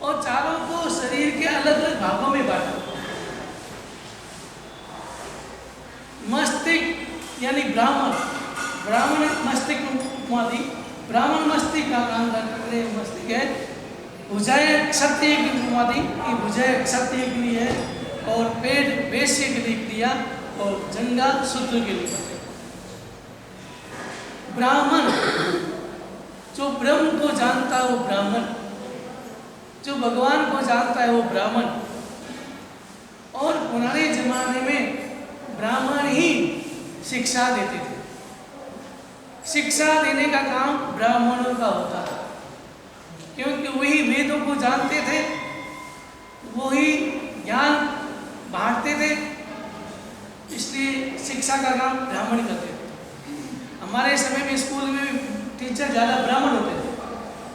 और चारों को शरीर के अलग अलग भागों में बांटा। मस्तिष्क यानी ब्राह्मण, ब्राह्मण मस्तिष्क उपमा दी। ब्राह्मण मस्तिष्क का काम करने मस्तिष्क है। भुजाएं क्षत्रिय की उपमा दी कि भुजाएं क्षत्रिय के लिए है और पेट वैश्य के लिए क्रिया और जंगा शूद्र के लिए। ब्राह्मण जो ब्रह्म को जानता है वो ब्राह्मण, जो भगवान को जानता है वो ब्राह्मण। और पुराने जमाने में ब्राह्मण ही शिक्षा देते थे। शिक्षा देने का काम ब्राह्मणों का होता था, क्योंकि वही वेदों को जानते थे, वही ज्ञान बांटते थे, इसलिए शिक्षा का काम ब्राह्मण करते थे। हमारे समय में स्कूल में टीचर ज़्यादा ब्राह्मण होते थे,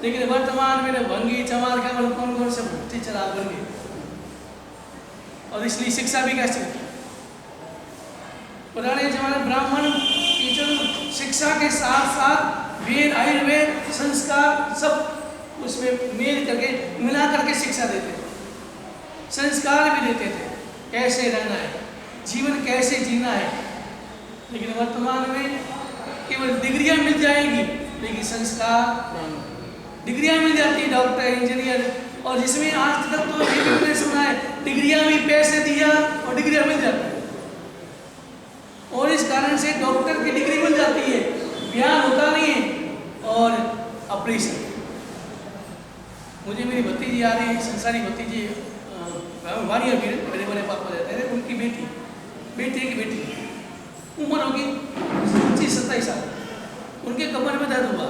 लेकिन वर्तमान में भंगी चमार का कौन कौन से टीचर आ बन गए, और इसलिए शिक्षा भी कैसे होती। पुराने जमाने ब्राह्मण टीचर शिक्षा के साथ साथ वेद आयुर्वेद संस्कार सब उसमें मेल करके मिला करके शिक्षा देते थे, संस्कार भी देते थे, कैसे रहना है, जीवन कैसे जीना है। लेकिन वर्तमान में केवल डिग्रियां मिल जाएगी, लेकिन संस्कार, डिग्रियां मिल जाती है डॉक्टर इंजीनियर, और जिसमें आज तक तो ये भी मैंने सुना है डिग्रियां भी पैसे दिया और डिग्रियां मिल जाती है, और इस कारण से डॉक्टर की डिग्री मिल जाती है, ज्ञान होता नहीं है। और ऑपरेशन, मुझे मेरी भतीजी आ रही है, संसारी भतीजी हमारी मेरे बड़े पापा रहते थे, उनकी बेटी की बेटी उम्र होगी 25-27 साल, उनके कमर में दर्द हुआ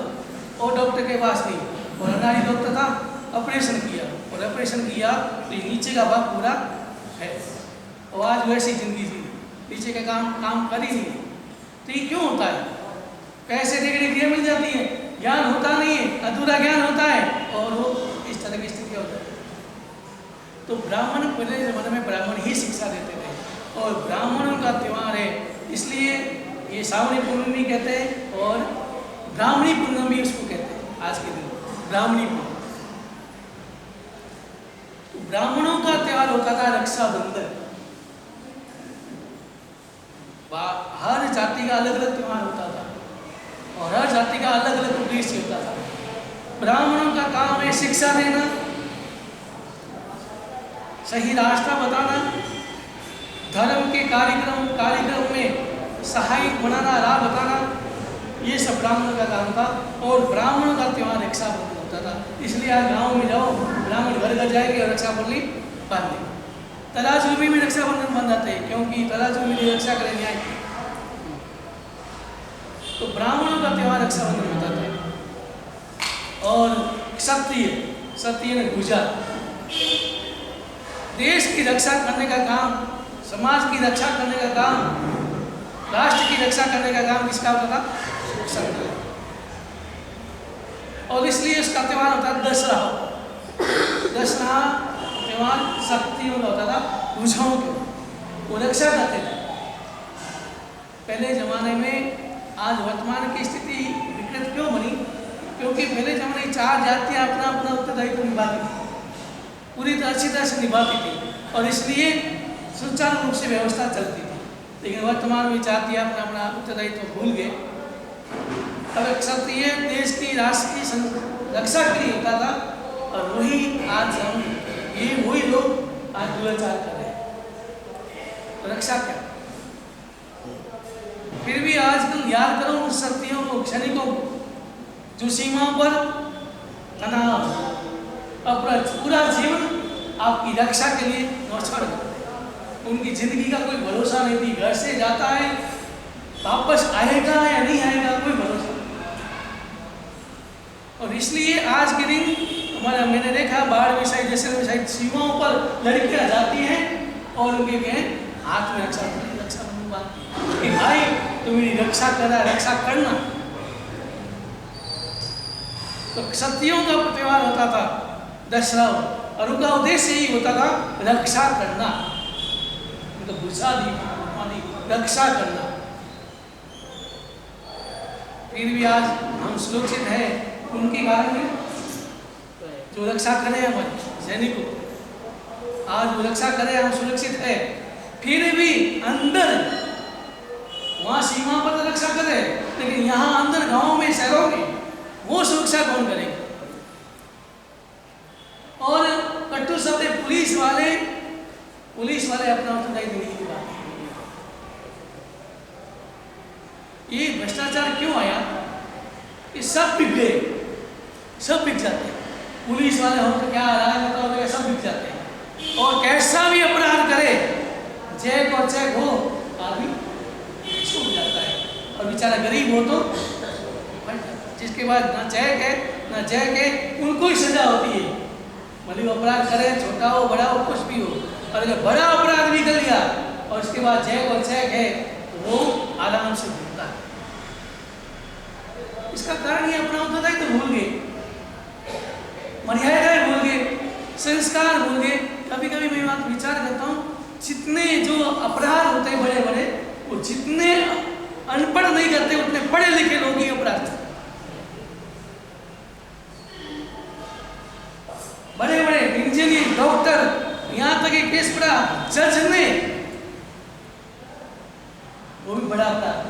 और डॉक्टर के पास नहीं, और अनारी डॉक्टर था, ऑपरेशन किया, और ऑपरेशन किया तो नीचे का भाग पूरा है, और आज वैसी जिंदगी थी, नीचे का काम कर ही नहीं। तो ये क्यों होता है? पैसे देकर डिग्रियां मिल जाती है, ज्ञान होता नहीं है, अधूरा ज्ञान होता है, और वो इस तरह की स्थिति होती है। तो ब्राह्मण पहले जमाने में ब्राह्मण ही शिक्षा देते थे, और ब्राह्मणों का त्यौहार है, इसलिए ये श्रावणी पूर्णिमा कहते हैं, और ब्राह्मणी पूर्णिमा उसको कहते हैं आज के दिन, ब्राह्मणी पूर्णिमा। तो ब्राह्मणों का त्यौहार होता था रक्षाबंधन। हर जाति का अलग अलग त्यौहार होता था, और हर जाति का अलग अलग उद्देश्य होता था। ब्राह्मणों का काम है शिक्षा देना, सही रास्ता बताना, धर्म के कार्यक्रम में सहायक बनाना, राह बताना, ये सब ब्राह्मणों का काम था। और ब्राह्मणों का त्यौहार रक्षाबंधन होता था, इसलिए आज गाँव में जाओ, ब्राह्मण घर घर जाएंगे और रक्षाबंधन बांधेंगे। तराजू में भी रक्षाबंधन बन जाते हैं, क्योंकि तराजू में रक्षा करेंगे आए। तो ब्राह्मणों का त्यौहार रक्षाबंधन होता था। और क्षत्रिय ने भुजा, देश की रक्षा करने का काम, समाज की रक्षा करने का काम, राष्ट्र की रक्षा करने का काम किसका होता था? क्षत्रिय। और इसलिए इसका त्यौहार होता है दशहरा। दशहरा त्यौहार शक्तियों का होता था, भुजाओं के, वो रक्षा करते थे पहले जमाने में। आज वर्तमान की स्थिति विकृत क्यों बनी? क्योंकि पहले जमाने 4 जातियां अपना अपना उत्तरदायित्व निभाती थी, पूरी अच्छी तरह से निभाती थी, और इसलिए सुचारू रूप से व्यवस्था चलती थी। लेकिन वर्तमान में जातियां अपना अपना उत्तरदायित्व भूल गए। अब क्षत्रिय देश की राष्ट्र की रक्षा के लिए होता था, और वही आज वही लोग आज दुराचार कर रहे हैं। तो रक्षा क्या? फिर भी आजकल याद करो उन शक्तियों को, क्षणिकों को, जो सीमाओं पर तनाव, अपना पूरा जीवन आपकी रक्षा के लिए न्यौछावर करते। उनकी जिंदगी का कोई भरोसा नहीं थी, घर से जाता है वापस आएगा या नहीं आएगा कोई भरोसा नहीं। और इसलिए आज के दिन हमारा, मैंने देखा बाढ़ साइड, जैसे साइड सीमाओं पर लड़कियां जाती हैं और उनके हाथ में रक्षा बंधन बांधती कि भाई तुम मेरी रक्षा करना। तो क्षत्रियों का त्यौहार होता था दशहरा, और उनका उद्देश्य यही होता था रक्षा करना, उनको भुजा दी, रक्षा करना। फिर भी आज हम सुरक्षित हैं उनके कारण में, जो रक्षा करे हमारे सैनिकों, आज वो रक्षा करे, हम सुरक्षित है, फिर भी अंदर वहां सीमा पर तो रक्षा करे, लेकिन यहाँ अंदर गांवों में, शहरों में वो सुरक्षा कौन करेगा? और कट्टू शब्द पुलिस वाले अपना उत्तरदायित्व देने की बात है। ये भ्रष्टाचार क्यों आया? ये सब बिक गए, सब बिक जाते हैं। पुलिस वाले हो तो क्या रहा है बताओ, सब बिक जाते हैं। और कैसा भी अपराध करे, चेक और चेक हो, आदमी छूट जाता है, और बेचारा गरीब हो तो जिसके बाद ना चेक है ना चेक है, उनको ही सजा होती है। मतलब अपराध करे, छोटा हो बड़ा हो कुछ भी हो, और अगर बड़ा अपराध भी कर लिया और उसके बाद चेक और चेक है तो वो आराम से भूलता है। इसका कारण ये अपना होता था तो भूल गए, मर्यादाएं भूल गए, संस्कार भूल गए। कभी कभी मैं बात विचार करता हूँ, जितने जो अपराध होते हैं बड़े बड़े, वो जितने अनपढ़ नहीं करते उतने पढ़े लिखे लोग ही अपराध करते। बड़े बड़े इंजीनियर, डॉक्टर, यहाँ तक एक केस पड़ा जज ने, वो भी बड़ा अपराध।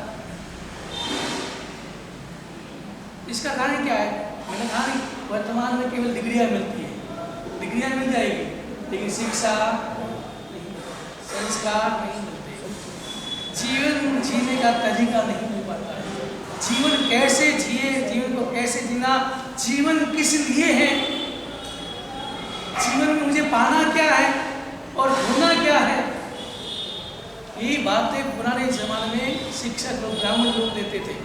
इसका कारण क्या है? मैंने कहा नहीं, वर्तमान में केवल डिग्रियां मिलती है, डिग्रियां मिल जाएगी, लेकिन शिक्षा नहीं, संस्कार नहीं मिलते, जीवन जीने का तरीका नहीं मिल पाता है। जीवन कैसे जिए, जीवन को कैसे जीना, जीवन किस लिए है, जीवन में मुझे पाना क्या है और होना क्या है, ये बातें पुराने जमाने में शिक्षक लोग, ब्राह्मण लोग देते थे।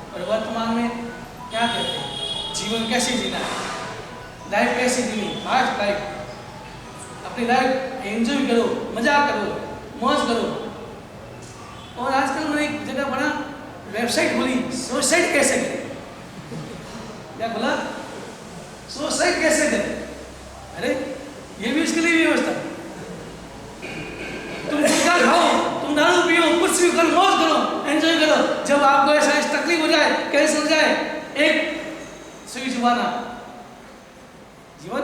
और वर्तमान में क्या कहते हैं? जीवन कैसे जीना है, लाइफ कैसे जीनी, फास्ट लाइफ, अपनी लाइफ एंजॉय करो, मजा करो, मौज करो। और आजकल मैंने एक जगह बड़ा वेबसाइट खोली, सुसाइड कैसे करें। क्या बोला? सुसाइड कैसे करें? अरे ये भी उसके लिए व्यवस्था। तुम गुटखा खाओ, तुम दारू पियो, कुछ भी करो, मौज करो, एंजॉय करो। जब आपको ऐसा तकलीफ हो जाए, कैंसर हो जाए, एक सुई जुबाना, जीवन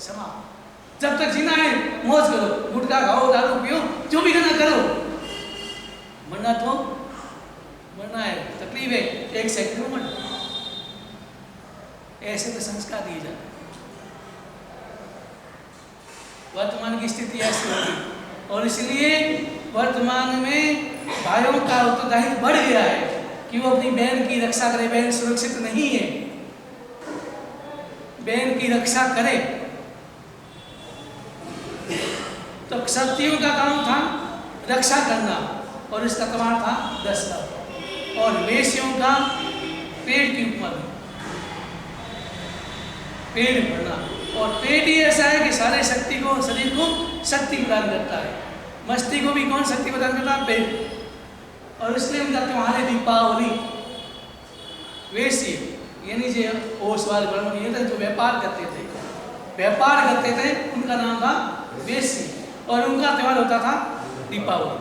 समाप्त। जब तक जीना है मौज करो, गुटखा खाओ, दारू पियो, जो भी करना करो, मरना तो मरना है, तकलीफ है, एक सेकंड में मरना। ऐसे तो संस्कार दिए जाते। वर्तमान की स्थिति ऐसी होगी, और इसलिए वर्तमान में भाइयों का उत्तरदायित्व बढ़ गया है कि वो अपनी बहन की रक्षा करे। बहन सुरक्षित नहीं है, बहन की रक्षा करे। तो क्षत्रियों का काम था रक्षा करना, और इसका कमाल था 10 लाख। और वेश्यों का पेड़ की उपमा दी, पेड़ भरना। और पेट ही ऐसा है कि सारे शक्ति को, शरीर को शक्ति प्रदान करता है। मस्ती को भी कौन शक्ति प्रदान करता है? पेट। और इसलिए उनका त्योहार है दीपावली। वेश्य यानी जो ओसवाल ब्राह्मण, ये थे जो व्यापार करते थे, उनका नाम था वेश्य, और उनका त्योहार होता था दीपावली।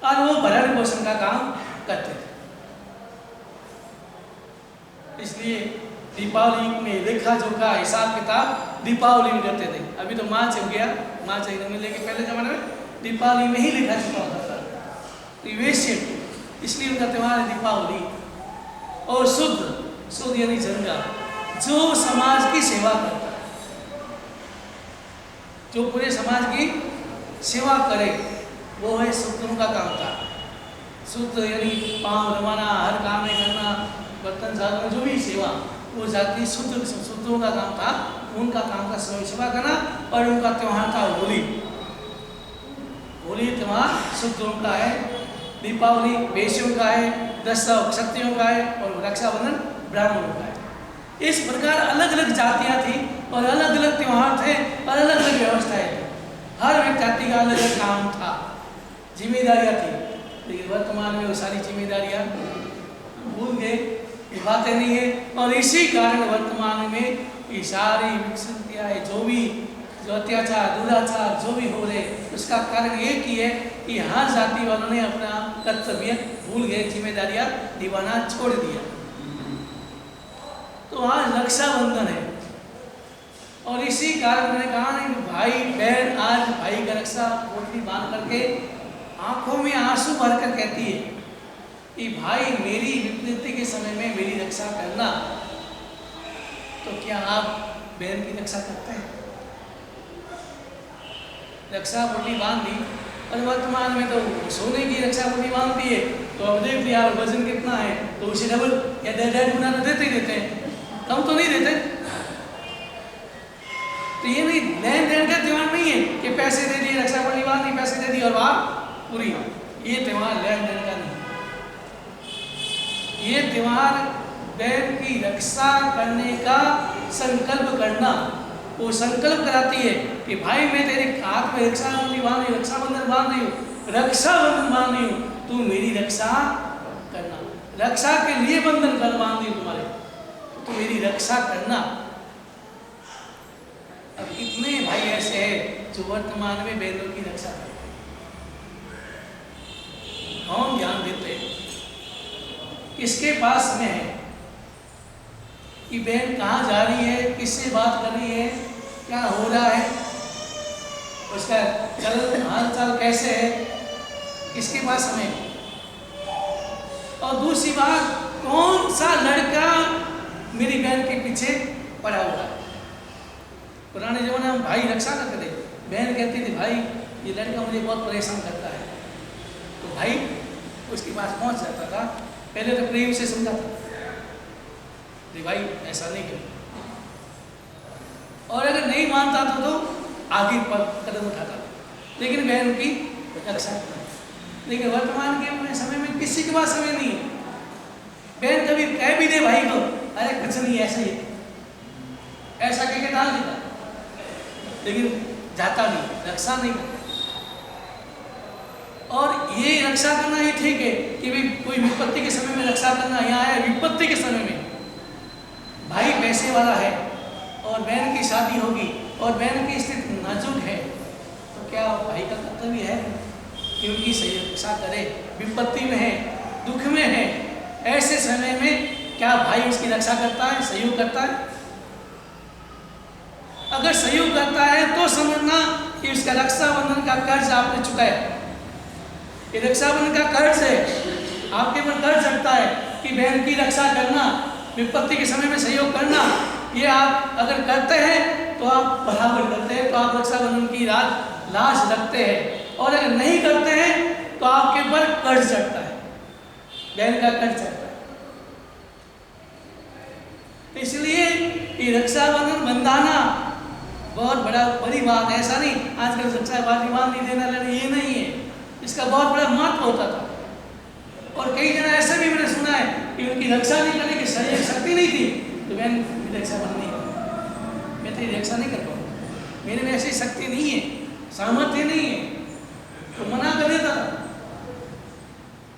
और वो भरण पोषण का काम करते थे। इसलिए दीपावली में लेखा जोखा, हिसाब किताब दीपावली में करते थे। अभी तो मार्च हो गया, मार्च नहीं मिलेगी, पहले जमाने में दीपावली में ही लेखा जोखा होता था। तो वेश्य, इसलिए उनका त्योहार है दीपावली। और शुद्ध यानी जंगा, जो समाज की सेवा करता है, जो पूरे समाज की सेवा करे, वो है शुद्धों का काम था। शुद्ध यानी पाँव रमाना, हर काम में करना, बर्तन साफ, जो भी सेवा, वो जाति शुद्धों का काम था। उनका काम था सेवा करना। और उनका त्योहार था होली। होली त्योहार शुद्धों का है, दीपावली वेश्यों का है, दशहरा क्षत्रियों का है, और रक्षाबंधन ब्राह्मणों का है। इस प्रकार अलग अलग जातियाँ थी, और अलग अलग त्योहार थे, और अलग अलग व्यवस्थाएं थी। हर एक जाति का अलग अलग काम था, जिम्मेदारियाँ थी। लेकिन वर्तमान में वो सारी जिम्मेदारियाँ भूल गए, निभाते नहीं है। और इसी कारण वर्तमान में ये सारी विकसित है, जो अत्याचार, दुराचार जो भी हो रहे, उसका कारण एक ही है कि हर जाति वालों ने अपना कर्तव्य भूल गए, जिम्मेदारियां निभाना छोड़ दिया। तो आज रक्षाबंधन है, और इसी कारण मैंने कहा नहीं कि भाई बहन आज भाई का रक्षा पोटली बांध करके आंखों में आंसू भरकर कहती है कि भाई मेरी विपत्ति के समय में मेरी रक्षा करना। तो क्या आप बहन की रक्षा करते हैं? रक्षा पोटली बांध दी और वर्तमान में तो सोने की रक्षा पोटली बांधती है, तो अब देख लिया वजन कितना है तो उसे डबल या 1.5 गुना तो देते ही देते हैं, कम तो नहीं देते। तो ये नहीं लेन देन का त्योहार नहीं है कि पैसे दे दिए रक्षा पोटली बांध दी, पैसे दे दिए और बात पूरी। ये त्योहार लेन देन का नहीं, ये त्योहार बहन की रक्षा करने का संकल्प करना। वो संकल्प कराती है कि भाई मैं तेरे हाथ में रक्षाबंधन बांध रही हूँ, रक्षाबंधन बांध रही हूँ, रक्षाबंधन बांध रही हूँ, तू मेरी रक्षा करना। रक्षा के लिए बंधन कर बांध रही हूँ तुम्हारे, तो मेरी रक्षा करना। अब कितने भाई ऐसे हैं जो वर्तमान में बहनों की रक्षा करते हैं? कौन ध्यान देते हैं? किसके पास में है कि बहन कहाँ जा रही है, किससे बात कर रही है, क्या हो रहा है, उसका हाल चाल कैसे है, किसके पास समय? और दूसरी बात, कौन सा लड़का मेरी बहन के पीछे पड़ा हुआ है? पुराने जमाने में भाई रक्षा करते थे, बहन कहती थी भाई ये लड़का मुझे बहुत परेशान करता है, तो भाई उसके पास पहुंच जाता था। पहले तो प्रेम से समझाता था भाई ऐसा नहीं करो, और अगर नहीं मानता था तो आगे पर कदम उठाता था, लेकिन बहन की रक्षा करता। लेकिन वर्तमान के समय में किसी के पास समय नहीं है। बहन कभी कह भी दे भाई को, अरे कुछ नहीं ऐसा ही ऐसा कह के डाल देता, लेकिन जाता नहीं, रक्षा नहीं करता। और ये रक्षा करना ये ठीक है कि भाई कोई विपत्ति के समय में रक्षा करना, यहाँ है विपत्ति के समय में भाई पैसे वाला है और बहन की शादी होगी और बहन की स्थिति नाजुक है, तो क्या भाई का कर्तव्य है कि उनकी सही रक्षा करे? विपत्ति में है, दुख में है, ऐसे समय में क्या भाई उसकी रक्षा करता है, सहयोग करता है? अगर सहयोग करता है तो समझना कि उसका रक्षाबंधन का कर्ज आपने चुकाया। ये रक्षाबंधन का कर्ज है, आपके ऊपर कर्ज चढ़ता है कि बहन की रक्षा करना, विपत्ति के समय में सहयोग करना। ये आप अगर करते हैं तो आप बराबर करते हैं, तो आप रक्षाबंधन की लाज रखते हैं, और अगर नहीं करते हैं तो आपके ऊपर कर्ज चढ़ता है, बहन का कर्ज चढ़ता है। इसलिए ये रक्षाबंधन बंधाना बहुत बड़ी बात है। ऐसा नहीं आजकल रक्षाबंधन नहीं देना लड़े, ये नहीं है, इसका बहुत बड़ा महत्व होता था। और कई जन ऐसे भी मैंने सुना है कि उनकी रक्षा नहीं करने की शक्ति नहीं थी, तो बहन मेरी रक्षा बंद नहीं कर, मैं तेरी रक्षा नहीं कर पाऊंगा, मेरे में ऐसी शक्ति नहीं है, सामर्थ्य नहीं है, तो मना कर देता था।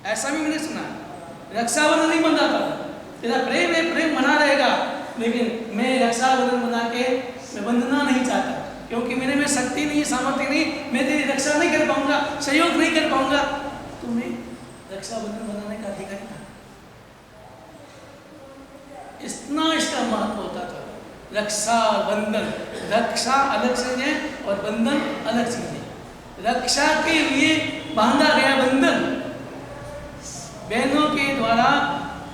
ऐसा भी मैंने सुना है। रक्षाबंधन नहीं बंधाता था, तेरा प्रेम है, प्रेम बना रहेगा, लेकिन मैं रक्षाबंधन बना के मैं बंधना नहीं चाहता, क्योंकि मेरे में शक्ति नहीं, सामर्थ्य नहीं, मैं तेरी रक्षा नहीं कर पाऊंगा, सहयोग नहीं कर पाऊंगा, तो मैं रक्षाबंधन बनाने का अधिकारी था। इतना इसका महत्व होता था। रक्षा और बंधन, रक्षा अलग चीज है और बंधन अलग चीज है। रक्षा के लिए बांधा गया बंधन, बहनों के द्वारा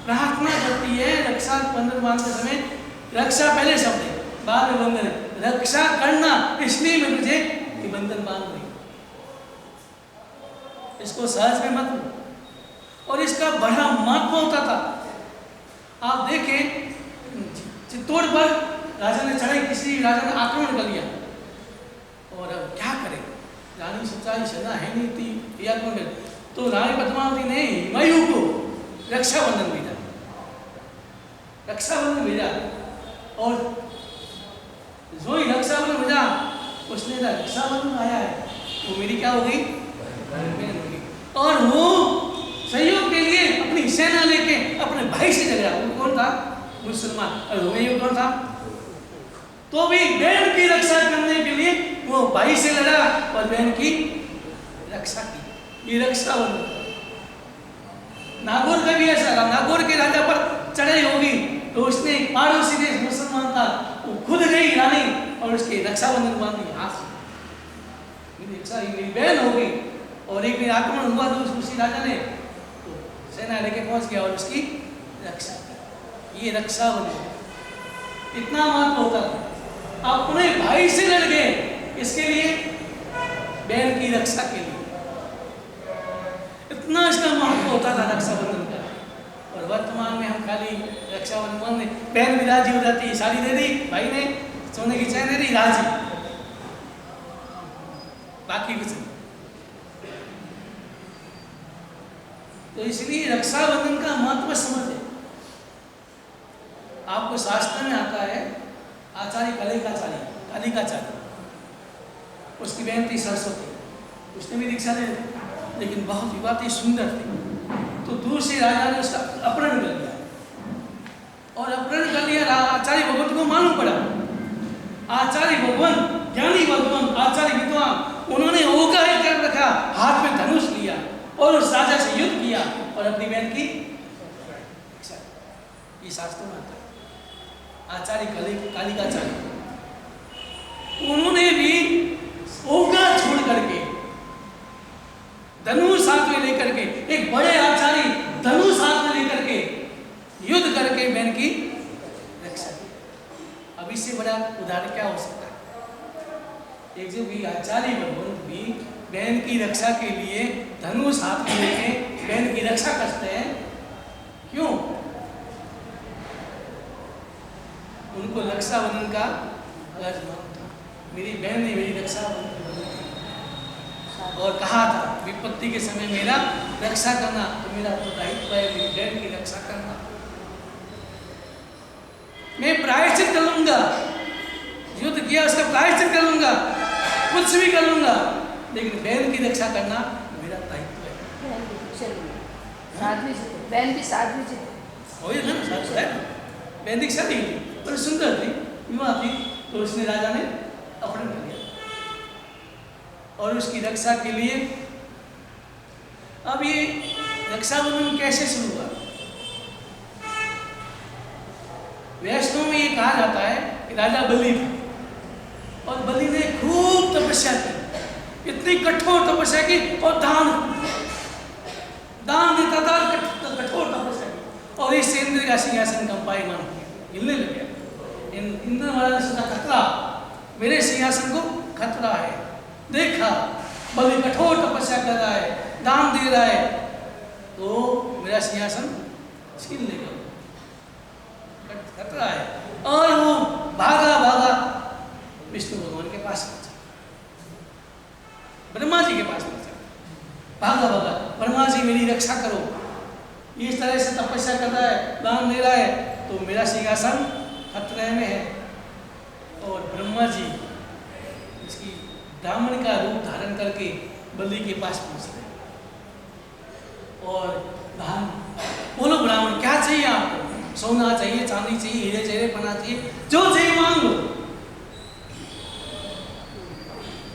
प्रार्थना करती है रक्षा बंधन बांधते समय। रक्षा पहले शब्द है, बाद में बंधन है। रक्षा करना, इसलिए मैं तुझे ये बंधन बांध रही, इसको सहज में मत लो। और इसका बड़ा महत्व होता था। आप देखें चित्तौड़ पर राजा ने चढ़ाई, किसी राजा ने आक्रमण कर लिया, और अब क्या करे, रानी सच्चाई सेना है नहीं थी, आक्रमण कर, तो रानी पद्मावती ने हुमायूं को रक्षाबंधन भेजा, रक्षाबंधन भेजा, और जो ही रक्षाबंधन भेजा उसने रक्षाबंधन आया है, वो मेरी क्या हो गई, बहन हो गई। और वो सहयोग के लिए अपनी सेना लेके अपने भाई से झगड़ा। वो कौन था, मुसलमान, और हुमायूं कौन था, तो भी बहन की रक्षा करने के लिए वो भाई से लड़ा और बहन की रक्षा की। ये रक्षाबंधन। नागौर का भी ऐसा था, नागौर के राजा पर चढ़ाई होगी तो उसने पड़ोसी देश मुसलमान था, वो खुद गई रानी और उसके रक्षाबंधन बांध दिया हाथ से। मेरी बहन हो गई और एक दिन आक्रमण हुआ तो उसी राजा ने तो सेना लेके पहुंच गया और उसकी रक्षा की। ये रक्षाबंधन इतना महत्व होता था। अपने भाई से लड़ गए इसके लिए, बहन की रक्षा के लिए, इतना इसका महत्व होता था रक्षाबंधन का। और वर्तमान में हम खाली रक्षाबंधन, बहन भी राजी हो जाती है, साड़ी दे दी भाई ने, सोने की चैन दे दी, राजी, बाकी कुछ नहीं। तो इसलिए रक्षाबंधन का महत्व समझे। आपको शास्त्र में आता है आचार्य कालिकाचार्य, उसकी बहन थी सरस्वती, उसने भी दीक्षा ले ली, लेकिन बहुत ही बात सुंदर थी। तो दूर से राजा ने उसका अपहरण कर लिया, और अपहरण कर लिया आचार्य भगवत को मालूम पड़ा। आचार्य भगवान, ज्ञानी भगवान, आचार्य विद्वान, उन्होंने होगा ही कर रखा, हाथ में धनुष लिया और उस राजा से युद्ध किया और अपनी बहन की रक्षा। ये शास्त्र में आता है। आचार्य कालिकाचार्य, उन्होंने भी होगा छोड़ करके धनुष हाथ में लेकर के, एक बड़े आचार्य धनुष हाथ में लेकर के युद्ध करके बहन की रक्षा की। अब इससे बड़ा उदाहरण क्या हो सकता है? एक जो भी आचार्य भगवंत भी बहन की रक्षा के लिए धनुष हाथ में लेके बहन की रक्षा करते हैं। क्यों? उनको रक्षाबंधन का मेरी बहन ने मेरी रक्षा और कहा था विपत्ति के समय मेरा रक्षा करना, तो मेरा तो दायित्व है मेरी बहन की रक्षा करना। मैं प्रायश्चित कर लूंगा, युद्ध किया उसका प्रायश्चित कर लूंगा, कुछ भी कर लूंगा, लेकिन बहन की रक्षा करना मेरा दायित्व है। बहन की साधवी थी, बहन दीक्षा दी, बड़ी सुंदर थी, विवाह थी, तो उसने राजा ने अपहरण कर लिया और उसकी रक्षा के लिए। अब ये रक्षाबंधन कैसे शुरू हुआ? वैष्णव में ये कहा जाता है कि राजा बलि था और बलि ने खूब तपस्या की, इतनी कठोर तपस्या की और दान देता था, कठोर तपस्या की, और इससे इंद्र का सिंहासन कंपायमान हिलने लग गया। इंद्र महाराज ने सोचा खतरा, मेरे सिंहासन को खतरा है। देखा बलि कठोर तपस्या कर रहा है, दान दे रहा है, तो मेरा सिंहासन छीन लेगा, खतरा है। और वो भागा विष्णु भगवान के पास पहुंचा, ब्रह्मा जी के पास पहुंचा, भागा ब्रह्मा जी मेरी रक्षा करो, इस तरह से तपस्या कर रहा है, दान दे रहा है, तो मेरा सिंहासन खतरे में है। और ब्रह्मा जी इसकी ब्राह्मण का रूप धारण करके बलि के पास पहुंचते हैं और दान, बोलो ब्राह्मण क्या चाहिए आपको? सोना चाहिए, चांदी चाहिए, हीरे चाहिए, पना चाहिए, जो चाहिए मांग लो।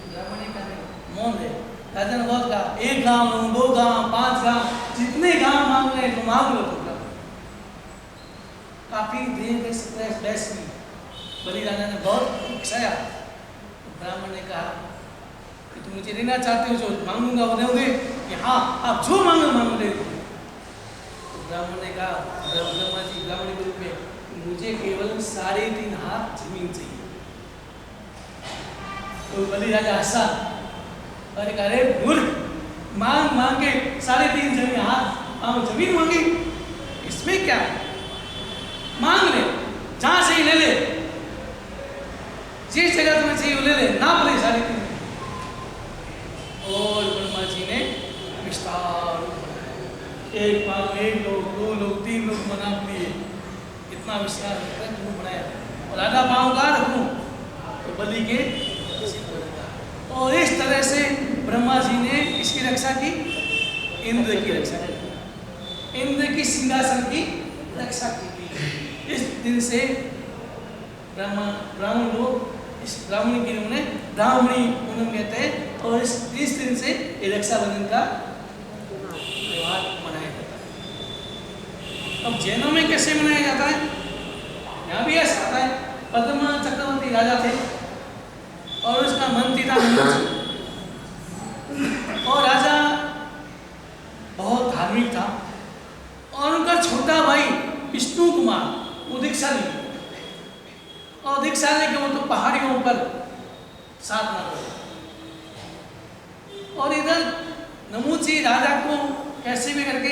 ब्राह्मण ने कहा मौन है। राजा ने बहुत कहा 1 गांव लूं, 2 गांव, 5 गांव, जितने गांव मांग रहे तो मांग लो। तो काफी देर तक बहस की, बलि राजा ने बहुत उकसाया। तो ब्राह्मण ने कहा कि तुम मुझे लेना चाहते हो, जो मांगूंगा वो दोगे? कि हाँ, आप जो मांगो मांग ले। तो ब्राह्मण ने कहा, ब्रह्मा जी ब्राह्मण के रूप में, मुझे केवल 3.5 हाथ जमीन चाहिए। तो बलि राजा हंसा और कहा अरे मूर्ख, मांग के 3.5 हाथ जमीन मांगी, इसमें क्या है? मांग ले, जहां से ही ले ले, जिस जगह तुम्हें चाहिए ले ले, नाप ले 3.5। और ब्रह्मा जी ने विस्तार, 1 लोग, 2 लोग, 3 लोग बना लिए, इतना विस्तार बनाया। और आधा पाँव का रखूं तो बलि के, और इस तरह से ब्रह्मा जी ने किसकी रक्षा की? इंद्र की रक्षा की, इंद्र की सिंहासन की रक्षा की। इस दिन से ब्राह्मण लोग, इस ब्राह्मणी की उन्हें ब्राह्मणी पूनम कहते हैं, और इस दिन से ये रक्षाबंधन का त्योहार मनाया जाता है। अब जैनों में कैसे मनाया जाता है? यहाँ भी ऐसा आता है। पद्म चक्रवर्ती राजा थे, नमूची। और राजा बहुत धार्मिक था और उनका छोटा भाई विष्णु कुमार वो दीक्षा ली, और दीक्षा लेके वो तो पहाड़ियों पर साधना कर, और इधर नमूची राजा को कैसे भी करके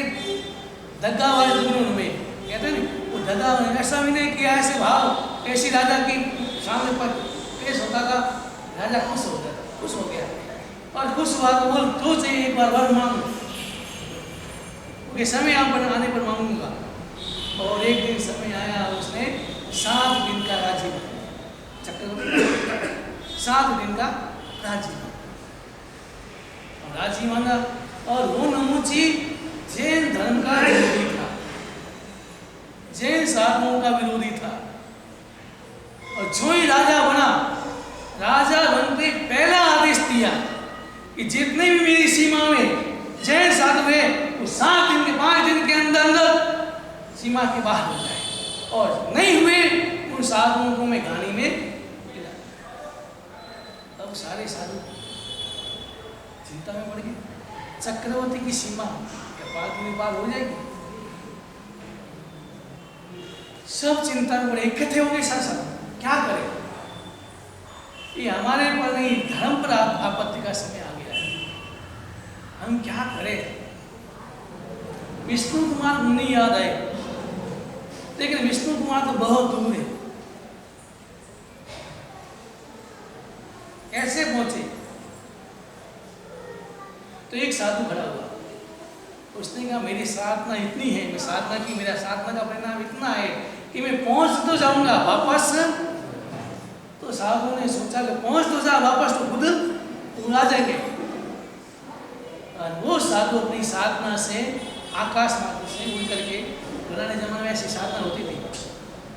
धग्गा वाले जुनून में कहते नहीं, वो धग्गा ऐसा भी नहीं किया, ऐसे भाव ऐसी राजा की सामने पर पेश होता था, राजा खुश हो गया, खुश हो गया, और खुश हुआ तो बोल तो चाहिए एक बार वर मांग, समय आप आने पर मांगूंगा। और एक दिन समय आया, उसने 7 दिन का राज्य चक्रवर्ती 7 दिन का राज्य मांगा। और वो नमूची जैन धर्म का विरोधी था, जैन साधुओं का विरोधी था, और जो ही राजा बना, राजा बनते पहला आदेश दिया कि जितने भी मेरी सीमा में जैन साधु है वो 7 दिन के 5 दिन के अंदर सीमा के बाहर हो जाए, और नहीं हुए उन साधुओं को मैं घानी में गिरा। अब सारे साधु चिंता में पड़ गए, चक्रवर्ती की सीमा 5 दिन के बाद हो जाएगी, सब चिंता में पड़े, इकट्ठे हो गए शासन, क्या करें, ये हमारे पर नहीं धर्म पर आपत्ति का समय आ गया है, हम क्या करें। विष्णु कुमार मुनि याद आए, लेकिन विष्णु कुमार तो बहुत दूर है, कैसे पहुंचे। तो एक साधु खड़ा हुआ, उसने कहा मेरी साधना इतनी है, मैं साधना की, मेरा साधना का परिणाम इतना है कि मैं पहुंच तो जाऊंगा वापस। तो साधु ने सोचा कि पहुंच तो जा वापस, तो खुद आ जाएंगे। और वो साधु अपनी साधना से आकाश मार्ग से उड़ करके, पुराने जमाने में ऐसी साधना होती थी,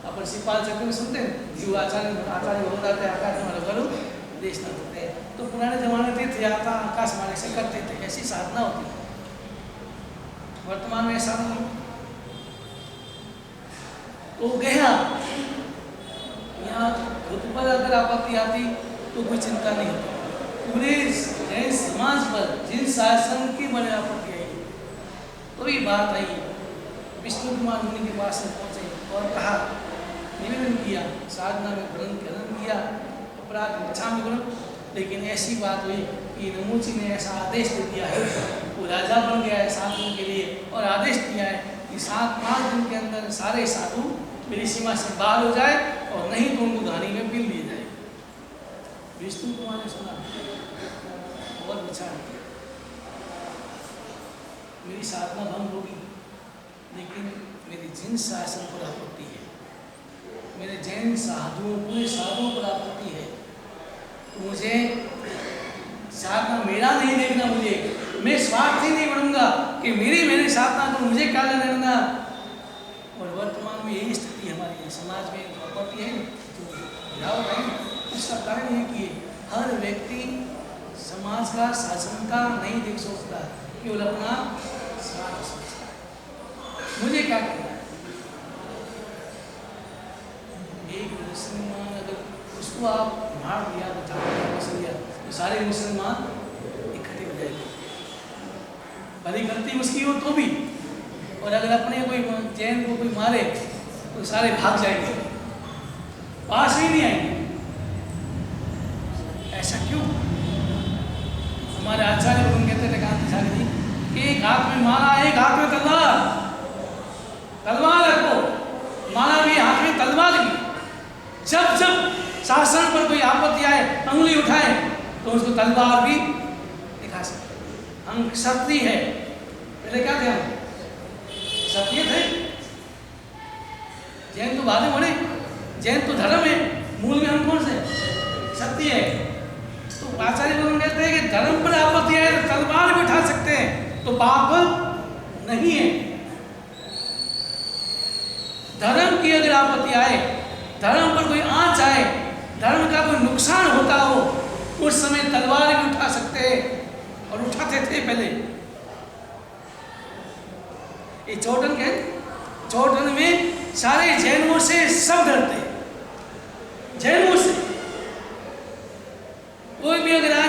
अपन सिपाल चक्र में सुनते हैं, जीव आचार्य बहुत आते हैं आकाश मार्ग करो देश न होते हैं, तो पुराने जमाने में आता आकाश मार्ग से करते थे, ऐसी साधना होती है। वर्तमान में ऐसा नहीं। तो गया यहाँ खुद पर अगर आपत्ति आती तो कोई चिंता नहीं होती, पूरे जैन समाज पर जिन शासन की बड़े आपत्ति आई, तो ये बात आई, विष्णु कुमार मुनि के पास में पहुंचे और कहा, निवेदन किया, साधना में ग्रहण किया, अपराध क्षमा करो, लेकिन ऐसी बात हुई कि नमूची ने ऐसा आदेश दे दिया है, वो राजा बन गया है 7 दिन के लिए, और आदेश दिया है कि 7-5 दिन के अंदर सारे साधु मेरी सीमा से बाहर हो जाए, और नहीं तो उनको घानी में पिल दिए जाए। विष्णु कुमार ने सुना और विचार किया, मेरी साधना भंग होगी, लेकिन मेरी जिन शासन पर आपत्ति है, मेरे जैन साधुओं पूरे साधुओं पर आपत्ति है, तो मुझे साधना मेरा नहीं देखना, मुझे मैं स्वार्थी नहीं बनूंगा कि मेरी साधना तो मुझे क्या लेना। और वर्तमान में यही स्थिति हमारी समाज में जो आपत्ति है, जो गिरावट है, उसका कारण है कि हर व्यक्ति समाज का शासन का नहीं देख सोचता, केवल अपना स्वार्थ सोचता है, मुझे क्या करना है। एक मुसलमान अगर उसको आप मार दिया, तो सारे मुसलमान इकट्ठे हो जाएंगे, भली गलती उसकी हो तो भी, और अगर अपने कोई जैन को कोई मारे तो सारे भाग जाएंगे, पास ही नहीं आएंगे। ऐसा क्यों? हमारे आचार्य लोग कहते थे गांधी जी कि एक हाथ में माला, एक हाथ में तलवार, तलवार रखो, माला भी हाथ में, तलवार भी। जब जब शासन पर कोई आपत्ति आए, अंगुली उठाए, तो उसको तलवार भी दिखा सकते। हम क्षत्रिय है, पहले क्या थे हम? क्षत्रिय थे। जैन तो बाद में बने, जैन तो धर्म है, मूल में हम कौन से? क्षत्रिय है। तो आचार्य लोग कहते हैं कि धर्म पर आपत्ति आए तो तलवार भी उठा सकते हैं, तो पाप नहीं है। धर्म की अगर आपत्ति आए, धर्म पर कोई आंच आए, धर्म का कोई नुकसान होता हो, उस समय तलवार भी उठा सकते हैं, और उठाते थे पहले। ये चौटन के चौटन में सारे जैनों से सब डरते, जैनों से। कोई भी अगर आ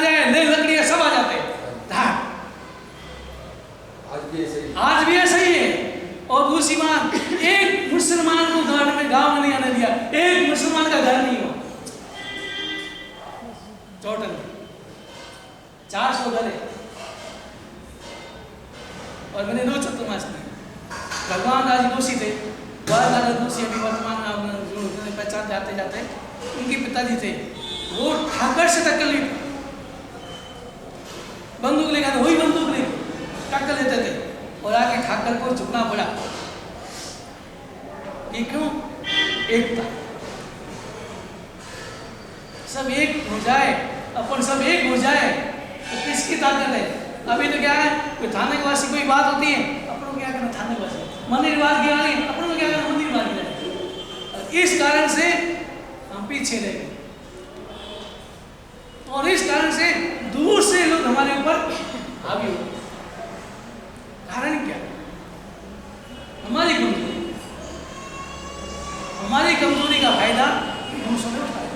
टोटल 400 घर है और मैंने 2 चतुर्मास किए। भगवान राज दोषी थे, बाल दोषी अभी वर्तमान में पहचान जाते जाते उनके पिताजी थे, वो ठाकर से टक्कर ली, बंदूक लेकर वही बंदूक ले टक्कर लेते थे और आके ठाकर को झुकना पड़ा। ये क्यों? एकता, सब एक हो जाए, अपन सब एक हो जाए तो किसकी ताकत है? अभी तो क्या है, कोई थाने वासी कोई बात होती है, अपन को क्या करना थाने वासी, मंदिर वाद की वाली अपन को क्या करना मंदिर वाद की। इस कारण से हम पीछे रह गए और इस कारण से दूर से लोग हमारे ऊपर हावी हो गए। कारण क्या? हमारी कमजोरी, हमारी कमजोरी का फायदा दूसरों ने उठाया।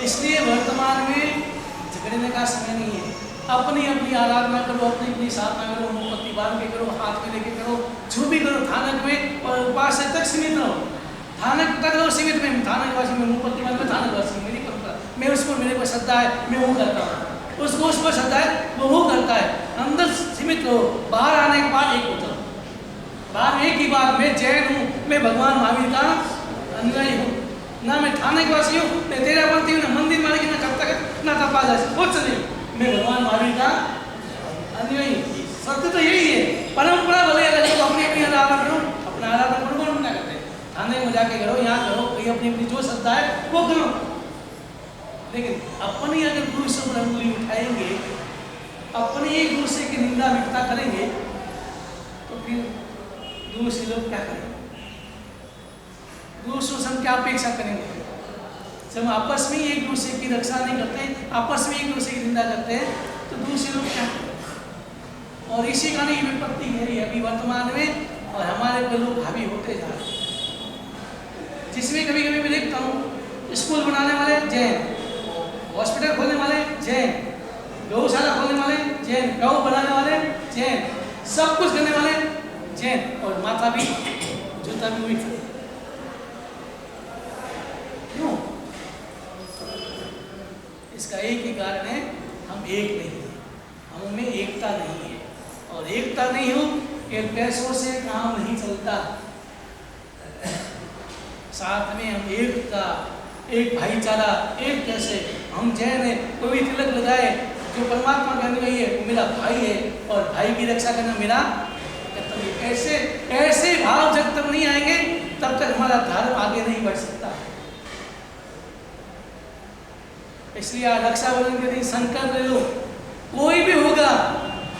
इसलिए वर्तमान में झगड़ने का समय नहीं है। अपनी अपनी आराधना करो, अपनी अपनी साधना करो, मोमबत्ती बांध के करो, हाथ में लेके करो, जो भी करो थानक में, और उपास तक सीमित रहो, थानक तक रहो सीमित में। थानक वासी में मोमबत्ती बांध में थानक वासी मेरी परंपरा, मैं उसको, मेरे को श्रद्धा है मैं वो करता हूँ, उसको उस पर श्रद्धा है वो करता है। अंदर सीमित रहो, बाहर आने के बाद एक होता, बाहर एक ही बात, मैं जैन हूँ, मैं भगवान महावीर का अनुयायी हूँ, ना मैं थाने के वासी हूँ, मैं तेरा बनती हूँ, ना मंदिर मालिक, ना कब तक ना तपा जा कुछ नहीं, मैं भगवान महावीर का अनुयायी। सत्य तो यही है। परंपरा भले अलग है, तो अपनी अपनी आराधना करो, अपना आराधना करो, कौन मना करते हैं? थाने में जाके करो, यहाँ करो, कोई अपनी अपनी जो श्रद्धा है वो करो। लेकिन अपनी अगर दूसरों पर अंगुली उठाएंगे, अपने एक दूसरे की निंदा विकता करेंगे, तो फिर दूसरे लोग क्या करेंगे? दूसरों से हम क्या अपेक्षा करेंगे? जब आपस में एक दूसरे की रक्षा नहीं करते, आपस में एक दूसरे की निंदा करते हैं, तो दूसरे लोग क्या करेंगे? और इसी कारण ये विपत्ति है अभी वर्तमान में, और हमारे पर लोग हावी होते जा रहे हैं। जिसमें कभी कभी मैं देखता हूँ, स्कूल बनाने वाले जैन, हॉस्पिटल खोलने वाले जैन, गौशाला खोलने वाले जैन, गौ बनाने वाले जैन, सब कुछ करने वाले जैन, और माथा भी जूता भी वही। क्यों? इसका एक ही कारण है, हम एक नहीं है, हम में एकता नहीं है। और एकता नहीं हो कि पैसों से काम नहीं चलता। साथ में हम एकता, एक भाईचारा, एक कैसे हम जैन है, कोई भी तिलक लगाए, जो परमात्मा का अनुयायी है वो मेरा भाई है, और भाई की रक्षा करना मेरा कर्तव्य। ऐसे ऐसे भाव जब तक नहीं आएंगे तब तक हमारा धर्म आगे नहीं बढ़ सकता। इसलिए रक्षाबंधन के दिन संकल्प ले लो, कोई भी होगा,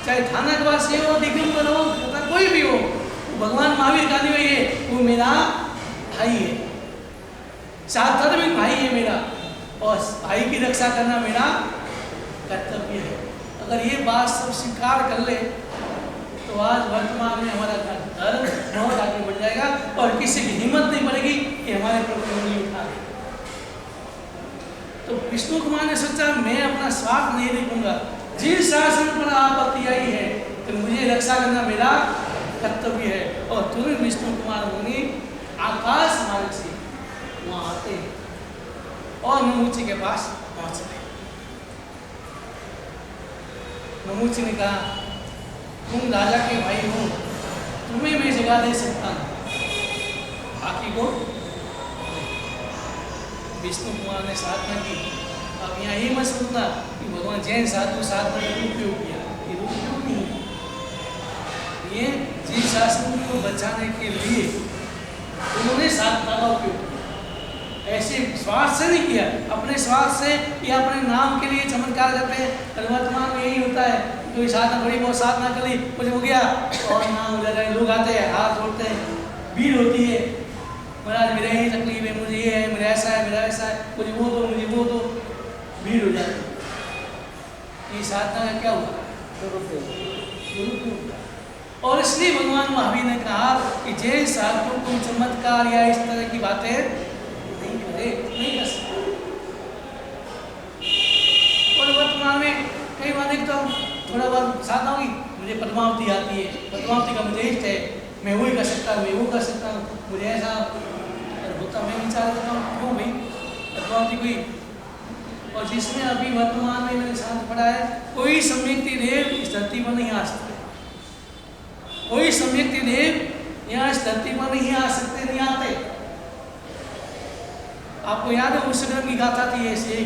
चाहे थानकवासी हो, दिगंबर हो, कोई भी हो, भगवान महावीर का अनुयायी है, वो मेरा भाई है, साधर्मिक भाई है मेरा, और भाई की रक्षा करना मेरा कर्तव्य है। अगर ये बात सब स्वीकार कर ले तो आज वर्तमान में हमारा धर्म बहुत आगे बढ़ जाएगा, और किसी की हिम्मत नहीं पड़ेगी कि हमारे प्रभु उंगली उठा दे। तो विष्णु कुमार ने सोचा मैं अपना स्वार्थ नहीं देखूंगा, जिस शासन पर आपत्ति आई है तो मुझे रक्षा करना मेरा कर्तव्य है। और तुरंत विष्णु कुमार मुनि आकाश मार्ग से वहां आते हैं और नमूची के पास पहुंचते हैं। नमूची ने कहा, तुम राजा के भाई हो, तुम्हें मैं जगह दे सकता हूं, बाकी को। विष्णु कुमार ने साधना की। अब यहाँ ही मत सुनना कि भगवान जैन साधु साधना का उपयोग किया, ये उपयोग नहीं है। ये जिस शासन को बचाने के लिए उन्होंने साधना का उपयोग किया, ऐसे स्वार्थ से नहीं किया, अपने स्वार्थ से या अपने नाम के लिए चमत्कार करते हैं। वर्तमान में यही होता है, कोई साधना बड़ी बहुत साधना कर ली, कुछ हो गया और नाम हो जाता है, लोग आते हैं, हाथ जोड़ते हैं, भीड़ होती है, महाराज मेरे यही तकलीफ है, मुझे ये है, मेरा ऐसा है, मेरा ऐसा है, मुझे वो दो, मुझे वो दो, भीड़ हो जाती है। ये साधना का क्या हुआ? और इसलिए भगवान महावीर ने कहा कि जैन साधु को चमत्कार या इस तरह की बातें नहीं करे, नहीं कर सकते। और वर्तमान में कई बार देखता हूँ, थोड़ा बहुत साधना होगी, मुझे पद्मावती आती है, पद्मावती का मुझे इष्ट है, मैं वही कर सकता हूँ, मैं वो कर सकता हूँ, मुझे ऐसा होता, मैं विचार करता हूँ क्यों भाई पद्मावती कोई और जिसमें अभी वर्तमान में मैंने शांत पढ़ा है, कोई सम्यक्ति देव इस धरती पर नहीं आ सकते, कोई सम्यक्ति देव यहाँ इस धरती पर नहीं आ सकते, नहीं आते। आपको याद है उस ग्रह की गाथा थी ऐसे,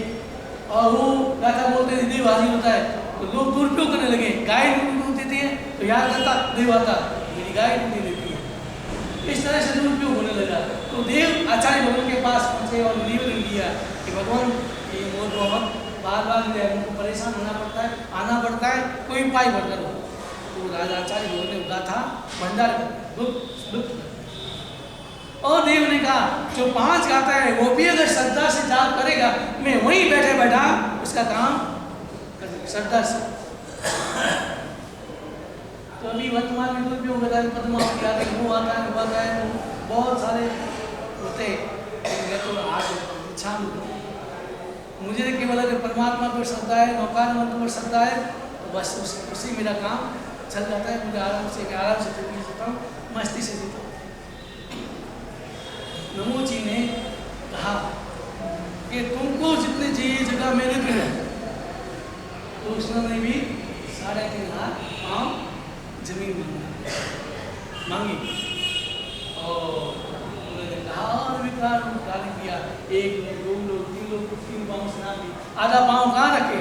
और वो गाथा बोलते थे देव हाजिर होता है, तो लोग दुरुपयोग करने लगे। गाय दूध देती है तो याद करता देव आता, मेरी गाय दूध देती है, इस तरह से दुरुपयोग होने लगा। तो देव आचार्य भगवान के पास पहुंचे और निवेदन किया कि भगवान ये मोर बहुत बार बार उनको परेशान होना पड़ता है, आना पड़ता है, कोई उपाय बनकर हो। तो राजा आचार्य भगवान ने गाथा भंडार कर और देव ने कहा जो 5 गाता है वो भी अगर श्रद्धा से जाप करेगा, मैं वहीं बैठे बैठा उसका काम कर श्रद्धा से। तो अभी वर्तमान में कोई भी होगा पद्मावती आते हैं, वो आता है, वो आता है, वो बहुत सारे होते। मैं तो आज इच्छा मुझे केवल अगर परमात्मा पर श्रद्धा है, नौकार मंत्र पर श्रद्धा है, तो बस उसी मेरा काम चल जाता है। मुझे आराम से जीता हूँ, मस्ती से जीता हूँ। नमो जी ने कहा कि तुमको जितने चाहिए जगह मैंने दी है, तो उसने भी 3.5 लाख पाँव जमीन मांगी। और उन्होंने कहा और विकार गाली दिया, 1 लोग 2 लोग 3 लोग 3 पाँव सुना दी, आधा पाँव कहाँ रखे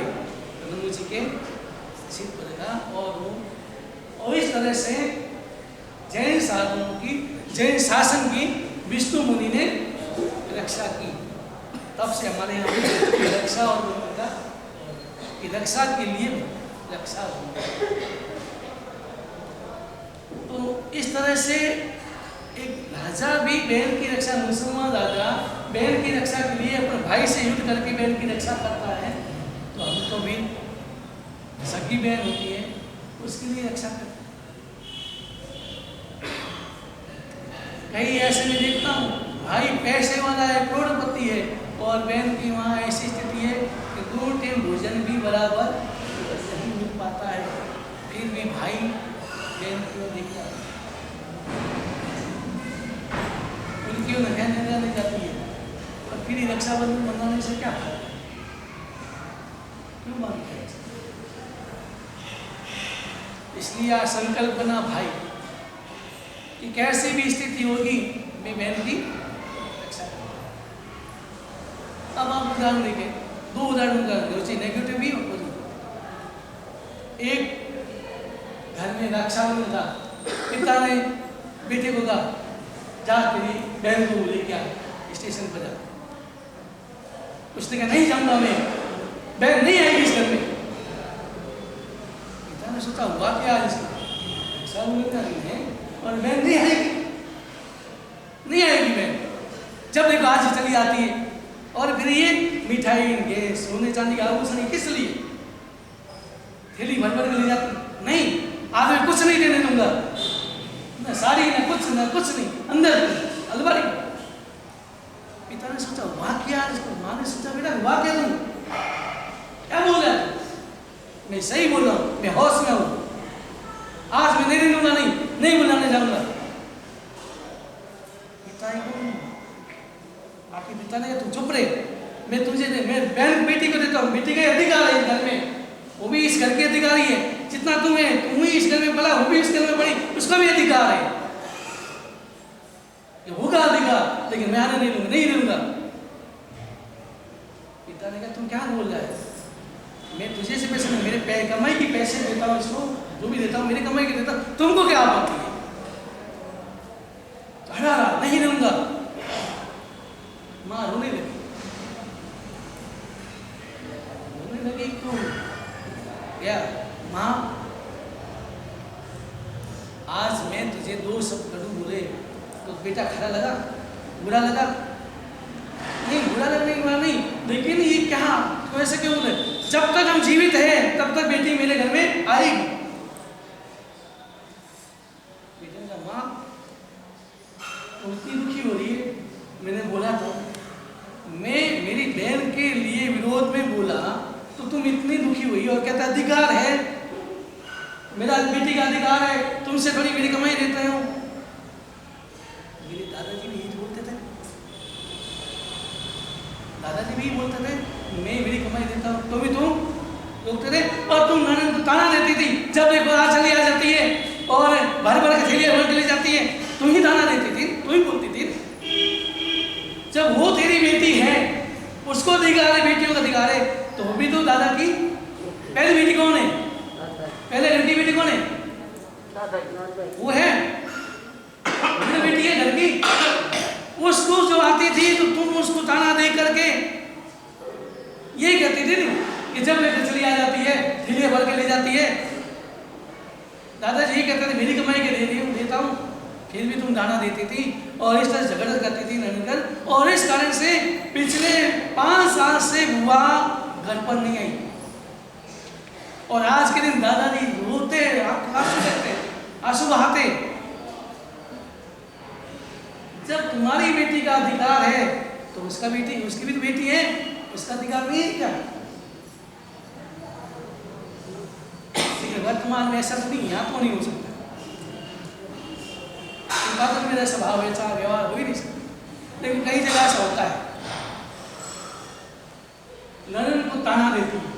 नमो जी के सिर पर रखा। और इस तरह से जैन साधुओं की, जैन शासन की विष्णु मुनि ने रक्षा की। तब से हमारे यहाँ रक्षा और की रक्षा के लिए रक्षा हो। तो इस तरह से एक राजा भी बहन की रक्षा, मुसलमान राजा बहन की रक्षा के लिए अपने भाई से युद्ध करके बहन की रक्षा करता है। तो हम तो भी सगी बहन होती है उसके लिए रक्षा करते। कहीं ऐसे में देखता हूँ भाई पैसे वाला है, करोड़पति है, और बहन की वहाँ ऐसी स्थिति है कि 2 टाइम भोजन भी बराबर नहीं मिल पाता है, फिर भी भाई बहन की देखता है, उनकी ध्यान नहीं जाती है, और फिर रक्षाबंधन मनाने से क्या फायदा, क्यों मानते हैं? इसलिए संकल्प बना भाई कि कैसी भी स्थिति होगी मैं बहन की रक्षा करूंगा। अब आप उदाहरण देखें, 2 उदाहरण कर नेगेटिव भी हो। एक घर में रक्षाबंधन था, पिता ने बेटे को कहा जा तेरी बहन को लेके आ स्टेशन पर जा। उसने कहा नहीं जाऊंगा मैं, बहन नहीं आएगी इस घर में। पिता ने सोचा हुआ क्या इसका, रक्षाबंधन है और बहन नहीं आएगी, नहीं आएगी बहन। जब देखो आज चली आती है, और फिर ये मिठाई गैस सोने चांदी का आभूषण किस लिए, थैली भर भर के ले जाती, नहीं आज मैं कुछ नहीं देने दूंगा, ना साड़ी ना कुछ नहीं, अंदर अलमारी। पिता ने सोचा वाह क्या, माँ ने सोचा बेटा वाह क्या तुम क्या बोल रहा है, मैं सही बोल रहा हूँ, मैं होश में हूँ, आज मैं नहीं दूंगा, नहीं बुलाने जाऊंगा। पिता आपके पिता ने कहा तू चुप रहे, मैं तुझे मैं बहन बेटी को देता हूँ, बेटी का अधिकार है घर में, वो भी इस घर की अधिकारी है, जितना तुम ही इस घर में पला, वो भी इस घर में पड़ी, उसका भी अधिकार है, ये होगा अधिकार, लेकिन मैं आने नहीं दूंगा। पिता ने कहा तुम क्या बोल रहा है, मैं तुझे से पैसे नहीं, मेरे कमाई की पैसे देता हूँ इसको, जो भी देता हूँ मेरी कमाई की देता हूँ, तुमको क्या आपत्ति है? नहीं दूंगा। माँ रोने लगी तो क्या माँ आज मैं तुझे 2 शब्द कड़ू बोले तो बेटा खरा लगा, बुरा लगा? नहीं बुरा लगने की बात नहीं, लेकिन ये क्या तो ऐसे क्यों बोले? जब तक हम जीवित हैं तब तक बेटी मेरे घर में आएगी। बेटे का माँ उतनी दुखी हो रही है, मैंने बोला था मैं मेरी बहन के लिए विरोध में बोला तो तुम इतनी दुखी हुई, और कहता अधिकार है, मेरा बेटी का अधिकार है, तुमसे थोड़ी मेरी कमाई देते हो। मेरे दादाजी भी यही बोलते थे, दादाजी भी बोलते थे मैं मेरी कमाई देता हूँ तो भी तुम रोकते थे, और तुम ननद को ताना देती थी, जब देखो आज चली आ जाती है और भर भर के थैलियाँ भर के ले जाती है, तुम ही ताना देती थी, तुम ही बोलती थी। जब वो तेरी बेटी है, उसको अधिकार है, बेटियों का अधिकार है, तो वो भी तो दादा की पहली बेटी कौन है? पहले घर की बेटी कौन है? वो है बेटी है घर की। उसको जो आती थी तो तुम उसको ताना दे करके यही कहती थी कि जब बेटी चली आ जाती है, थैलियाँ भर के ले जाती है, दादाजी कहते थे मेरी कमाई के दे रही हूँ, देता हूँ, फिर भी तुम दाना देती थी और इस तरह झगड़ा करती थी ननद। और इस कारण से पिछले 5 साल से बुआ घर पर नहीं आई। और आज के दिन दादाजी रोते, आंसू कहते, आंसू बहाते। जब तुम्हारी बेटी का अधिकार है तो उसका बेटी, उसकी भी तो बेटी है, उसका अधिकार नहीं है क्या? वर्तमान में ऐसा तो नहीं, यहाँ तो नहीं हो सकता। तो मेरा स्वभाव ऐसा व्यवहार हो ही नहीं सकता, लेकिन कई जगह ऐसा होता है। ननद को ताना देती है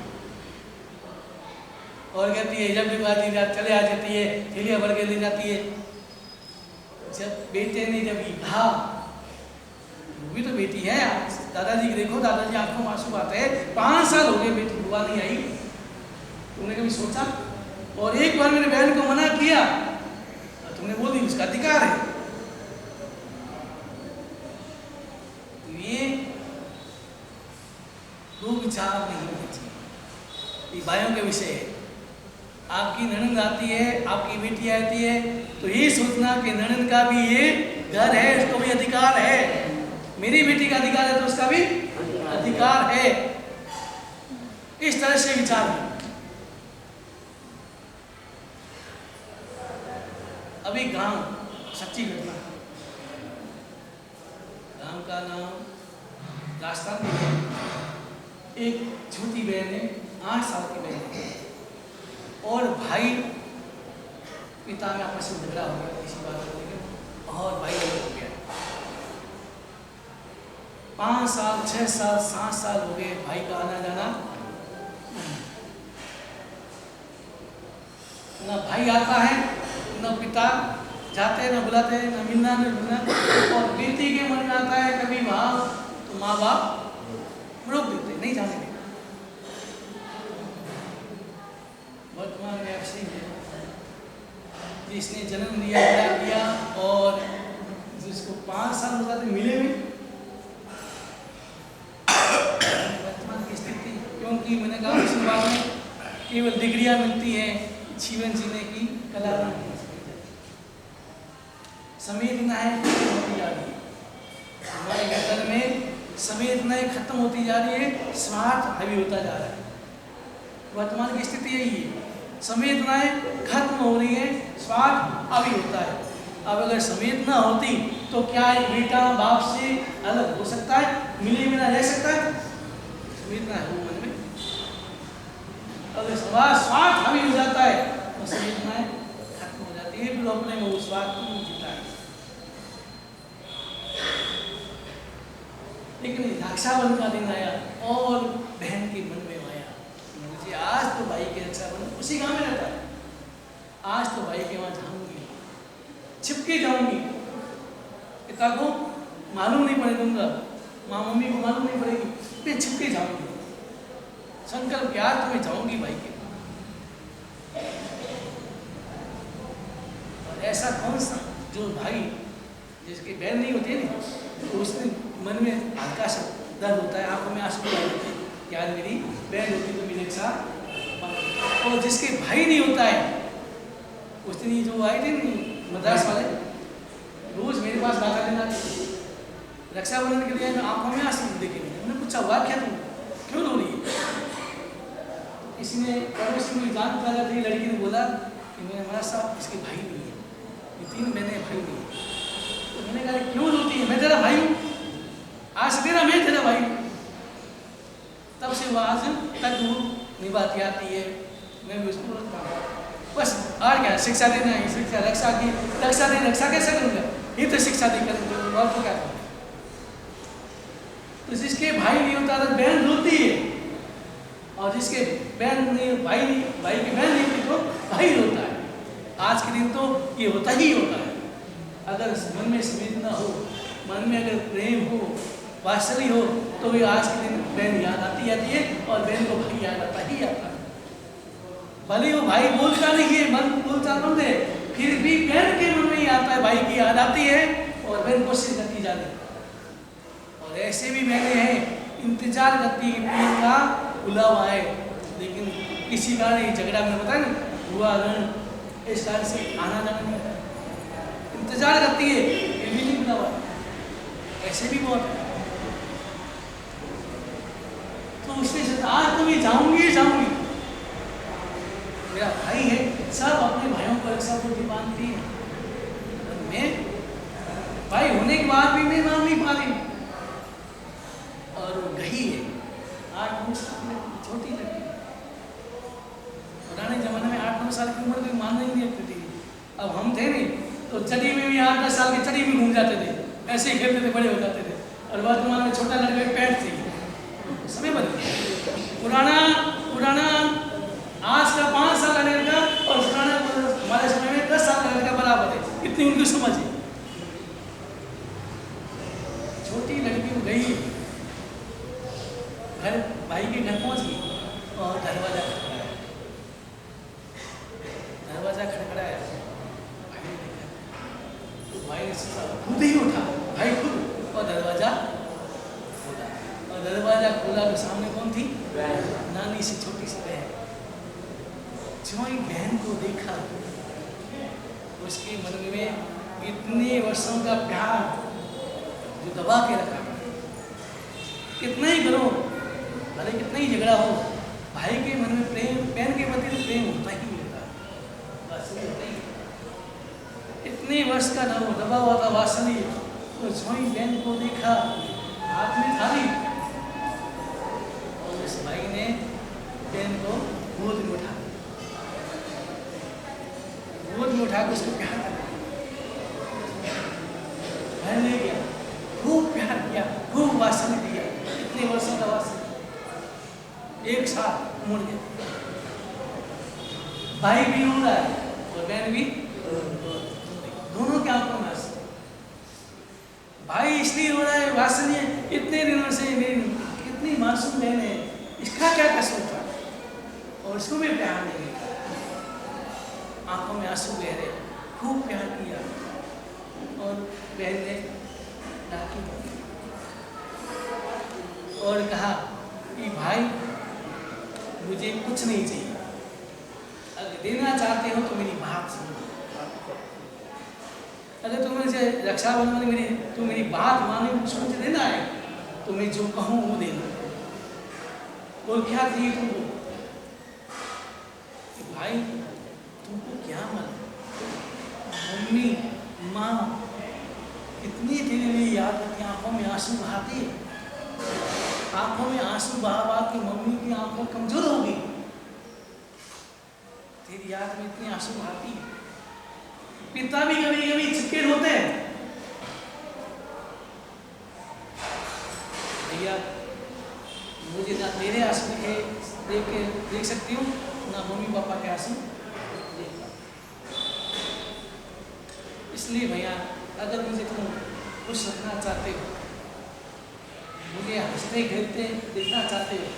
और कहती है जब भी बाजी चले आ जाती है, थैलियाँ भर के ले जाती है। जब बेटे ने जब कहा, वो भी तो बेटी है, दादाजी देखो, दादाजी आंखों में आंसू आते हैं, 5 साल हो गए बेटी बुआ नहीं आई, तुमने कभी सोचा? और एक बार मेरे बहन को मना किया, तुमने बोली उसका अधिकार है। तो ये दो विचार नहीं होने चाहिए। ये भाइयों के विषय है। आपकी ननद आती है, आपकी बेटी आती है, तो ये सोचना कि ननद का भी ये घर है, उसको भी अधिकार है। मेरी बेटी का अधिकार है तो उसका भी अधिकार है। इस तरह से विचार है। अभी गांव, सच्ची घटना, गांव का नाम राजस्थान में है। एक छोटी बहन है, 8 साल की बहन है, और भाई पिता में आपस में झगड़ा हो गया किसी बात को लेकर, और भाई अलग हो गया। 5 साल, 6 साल, 7 साल हो गए, भाई का आना जाना, ना भाई आता है, न पिता जाते हैं, न बुलाते हैं, न मिलना न मिलना। और बेटी के मन में आता है कभी वहाँ, तो माँ बाप रोक देते, नहीं जाने देते। वर्तमान में ऐसी है, जिसने जन्म लिया, बड़ा किया, और जिसको 5 साल हो जाते मिले भी। वर्तमान की स्थिति, क्योंकि मैंने कहा इस बात में केवल डिग्रियाँ मिलती हैं, जीवन जीने की कला नहीं। संवेदनाएं खत्म होती जा रही है हमारे घर में, संवेदनाएं खत्म होती जा रही है, स्वार्थ हावी होता जा रहा है। वर्तमान की स्थिति यही है, संवेदनाएं खत्म हो रही है, स्वार्थ हावी होता है। अब अगर संवेदना होती तो क्या एक बेटा बाप से अलग हो सकता है, मिले बिना रह सकता है? संवेदना है वो मन में। अगर स्वार्थ हावी हो जाता है तो संवेदनाएं खत्म हो जाती है, फिर अपने में वो स्वार्थ नहीं जीता है। लेकिन रक्षाबंधन का दिन आया और बहन के मन में आया, मुझे आज तो भाई के रक्षाबंधन, उसी गांव में रहता है, आज तो भाई के वहाँ जाऊंगी, छिपके जाऊंगी, पिता को मालूम नहीं पड़े दूंगा, माँ मम्मी को मालूम नहीं पड़ेगी, मैं छिपके जाऊंगी, संकल्प क्या तुम्हें जाऊंगी भाई के। और ऐसा कौन सा जो भाई जिसकी बहन नहीं होती है ना, तो उसने मन में हल्का सा दर्द होता है, आंखों में आंसू आ जाते हैं, यार मेरी बहन होती तो मेरे साथ। और जिसके भाई नहीं होता है, उस दिन जो आए थे मद्रास वाले, रोज मेरे पास बात लेना, रक्षाबंधन के लिए आंखों में आंसू देखे। उन्होंने पूछा हुआ क्या तुम क्यों रो रही है? किसी ने पड़ोसी में जान पा जाती, लड़की ने बोला कि मेरे हमारा साहब इसके भाई नहीं है, ये 3 बहनें भाई नहीं है। तो मैंने कहा क्यों रोती है? मैं तेरा भाई हूँ, आज से तेरा मैं तेरा भाई। तब से वो आज तक वो निभाती आती है, मैं भी उसको रखता हूँ। बस और क्या शिक्षा देना है, शिक्षा रक्षा की, रक्षा नहीं, रक्षा कैसे करूँगा? ये तो शिक्षा दी करूँगा, और तो क्या। तो जिसके भाई नहीं होता तो बहन रोती है, और जिसके बहन नहीं, भाई की बहन नहीं थी तो भाई होता है। आज के दिन तो ये होता ही होता है। अगर मन में संवेदना हो, मन में अगर प्रेम हो, वात्सल्य हो, तो भी आज के दिन बहन याद आती है और बहन को भाई याद आता ही आता है। भले वो भाई बोलता नहीं है, मन बोलता बंद है, फिर भी बहन के मन में ही आता है, भाई की याद आती है और बहन कोशिश करती जाती है। और ऐसे भी बहनें हैं इंतजार करती है कि का बुलावा आए, लेकिन किसी कारण ये झगड़ा में बताया ना हुआ रण, इस कारण से आना जाना नहीं होता, इंतजार करती है फिर भी नहीं बुलावा। ऐसे भी बहुत है। तो उसने सोचा आज तो मैं जाऊंगी जाऊंगी, मेरा भाई है, सब अपने भाइयों को रक्षाबंधन बांधती है, मैं भाई होने के बाद भी मैं मान नहीं पा रही। और वो गही है 8-9 साल की छोटी लड़की, पुराने जमाने में 8-9 साल की उम्र में मान नहीं रखती थी। अब हम थे नहीं तो चटी में भी 8-10 साल की चटी में घूम जाते थे, ऐसे ही खेलते थे, बड़े हो जाते थे। और वर्तमान में छोटा लड़का की पैंट थी, समय बदल गया। पुराना आज का 5 साल का लड़का और पुराना हमारे समय में 10 साल का लड़का बराबर है, इतनी उनकी समझ है। छोटी लड़की को गई घर, भाई के घर पहुंच गई और दरवाजा खटखटाया, भाई ने देखा तो भाई ने सोचा खुद ही उठा, भाई खुद, और दरवाजा खोला। और दरवाजा खोला तो सामने कौन थी? नानी सी छोटी सी बहन। जो बहन को देखा उसके मन में इतने वर्षों का प्यार जो दबा के रखा, कितना ही करो, भले कितना ही झगड़ा हो, भाई के मन में प्रेम, बहन के प्रति तो प्रेम होता ही होता है, वात्सल्य होता ही। इतने वर्ष का दबा हुआ था वात्सल्य, तो छोई बहन को देखा, हाथ में थाली, और उस भाई ने बहन को गोद में उठा के उसको प्यार कर बहन ले गया, खूब प्यार किया, खूब वात्सल्य दिया, इतने वर्षों का वात्सल्य एक साथ मुड़ गया। भाई भी रो रहा है और बहन भी, दोनों के आंखों में आंसू। भाई इसलिए रो रहा है, वात्सल्य इतने दिनों से मेरी कितनी मासूम बहन है, इसका क्या कसूर था, और उसको भी प्यार नहीं मिला। आंखों में आंसू बह रहे, खूब प्यार किया और बहन ने राखी बांधी और कहा कि भाई मुझे कुछ नहीं चाहिए, अगर देना चाहते हो तो मेरी बात सुनो, अगर तुम्हें मुझे रक्षाबंधन में तुम मेरी बात माने, मुझे देना है तो मैं जो कहूँ वो देना। और क्या चाहिए तुमको? भाई तुमको क्या मन, मम्मी माँ कितनी तेरे लिए याद करती, आंखों में आंसू बहाती, आंखों में आंसू बहा के मम्मी की आंखों कमजोर हो गई, तेरी याद में इतनी आंसू बहाती। पिता भी कभी कभी चिपके होते हैं, भैया मुझे ना तेरे आंसू देख सकती हूँ, ना मम्मी पापा के आंसू। इसलिए भैया अगर मुझे तुम खुश रखना चाहते हो, मुझे हंसते खेलते देखना चाहते हो,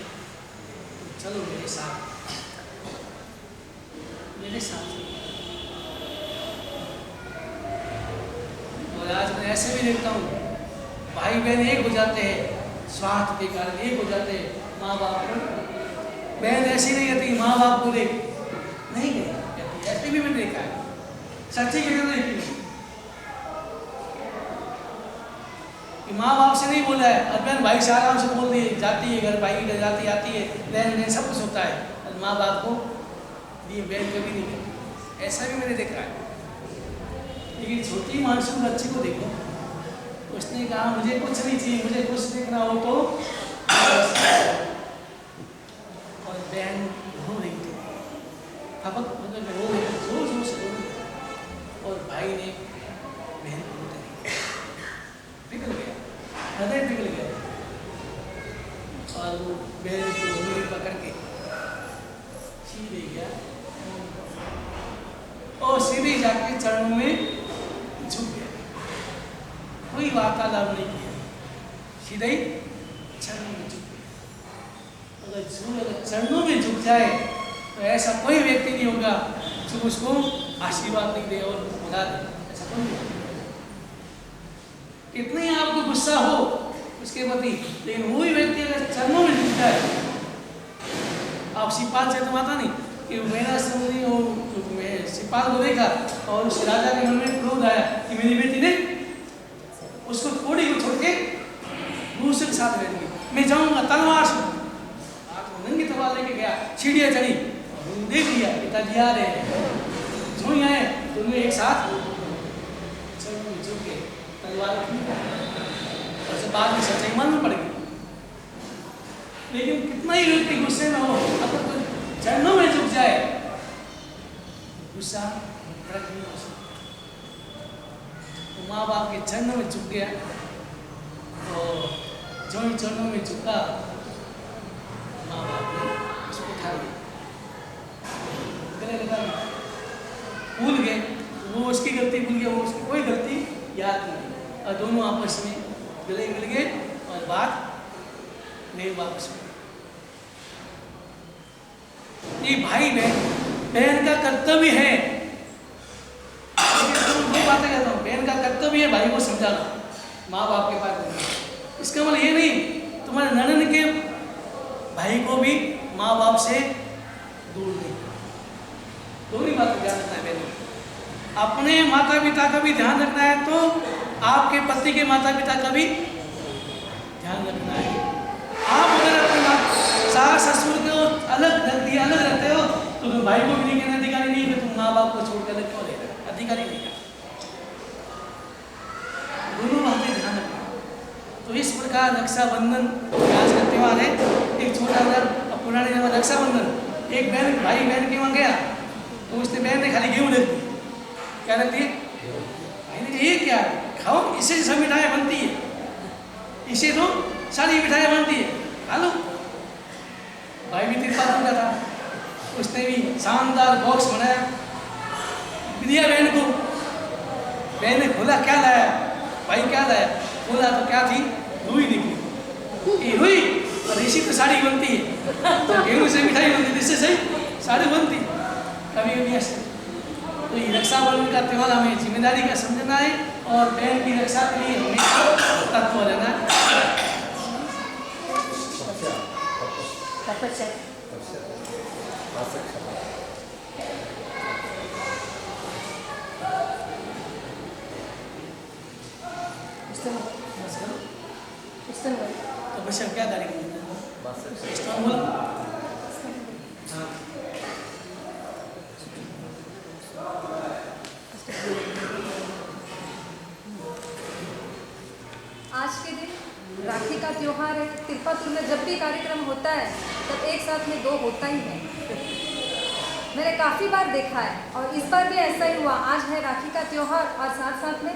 तो चलो मेरे साथ। और आज मैं ऐसे भी देखता हूँ भाई बहन एक हो जाते हैं, स्वार्थ के कारण एक हो जाते हैं। माँ बाप को बहन ऐसी नहीं रहती, माँ बाप को देख नहीं कहती, ऐसे भी मैंने देखा है, सच्ची कहते देखी कि माँ बाप से नहीं बोला है और बहन भाई से आराम से बोल दी, जाती है घर, भाई घर जाती आती है, बहन सब कुछ होता है, और माँ बाप को ये बहन कभी नहीं कहती, ऐसा भी मैंने देखा है। लेकिन छोटी मासूम बच्ची को देखो, उसने कहा मुझे कुछ नहीं चाहिए, मुझे कुछ देखना हो तो, और बहन रो रही थी, खपत मतलब रो रही, जोर जोर से रो रही, और भाई ने बहन को पिघल गया, हृदय पिघल गया, और वो बहन को उंगली पकड़ के सीधे गया और सीधे जाके चरणों में झुक गया, कोई वार्तालाप नहीं किया, सीधे ही चरणों में झुक गया। अगर चरणों में झुक जाए तो ऐसा कोई व्यक्ति नहीं होगा जो उसको आशीर्वाद नहीं दे और बता दे, ऐसा कोई नहीं। कितने ही आपको गुस्सा हो उसके प्रति, लेकिन वही व्यक्ति अगर चरणों में झुक जाए, आप सिपाल से तो आता नहीं कि मेरा समझी और सिपाल को देखा और उस राजा के मन में क्रोध आया कि मेरी बेटी ने उसको थोड़ी को छोड़ के दूसरे के साथ बैठ गई, मैं जाऊंगा तलवार से। आप नंगी तलवार लेके गया, सीढ़ियाँ चढ़ी, देख लिया पिताजी आ रहे हैं, जो ही आए दोनों एक साथ चरणों में झुक गए, तलवार और से बाद में सच्चाई मालूम पड़ गई। लेकिन कितना ही व्यक्ति गुस्से में हो, अगर कोई चरणों में झुक जाए, गुस्सा प्रकट नहीं हो सकता। तो माँ बाप के चरणों में झुक गया और जो ही चरणों में झुका, माँ बाप ने उसको उठा लिया, गले लगा लिया, भूल गए, वो उसकी गलती भूल गया, वो उसकी कोई गलती याद नहीं, और दोनों आपस में गले मिल गए और बात नहीं वापस हुई। ये भाई बहन का कर्तव्य है, दो बातें कहता हूँ, बहन का कर्तव्य है भाई को समझाना, माँ बाप के पास। इसका मतलब ये नहीं तुम्हारे ननद के भाई को भी माँ बाप से दूर नहीं, दोनों बातें ध्यान रखना है। बहन अपने माता पिता का भी ध्यान रखना है, तो आपके पति के माता पिता का भी ध्यान रखना है। आप अगर अपने सास ससुर को अलग रहते हो तो तुम भाई को भी नहीं कहने अधिकारी नहीं है, तुम माँ बाप को छोड़कर अलग क्यों रह रहे हो, अधिकारी नहीं है। दोनों बातें ध्यान रखना। तो इस प्रकार रक्षाबंधन आज का त्यौहार है। एक छोटा सा पुराने जमाने रक्षाबंधन, एक बहन भाई बहन के वहाँ गया तो उसने बहन ने खाली गेहूँ रख दी, क्या रख दी, ये क्या खाओ, इससे सब मिठाइयाँ बनती है, इसे तो सारी मिठाइयाँ बनती है, खा लो। भाई भी तिरपाल बन था, उसने भी शानदार बॉक्स बनाया, दिया बहन को। बहन ने खोला, क्या लाया भाई, क्या लाया, खोला तो क्या थी, रुई निकली। रुई और इसी तो साड़ी बनती है, तो गेहूं से मिठाई बनती है, इससे सही साड़ी बनती। कभी कभी ऐसे तो ये रक्षाबंधन का त्यौहार हमें जिम्मेदारी का समझना है और बहन की रक्षा के लिए हमें तत्पर रहना है। तो बच्चा क्या करेंगे, आज के दिन राखी का त्योहार है। तिरुपति में जब भी कार्यक्रम होता है तब एक साथ में दो होता ही है। मैंने काफ़ी बार देखा है और इस बार भी ऐसा ही हुआ। आज है राखी का त्योहार और साथ साथ में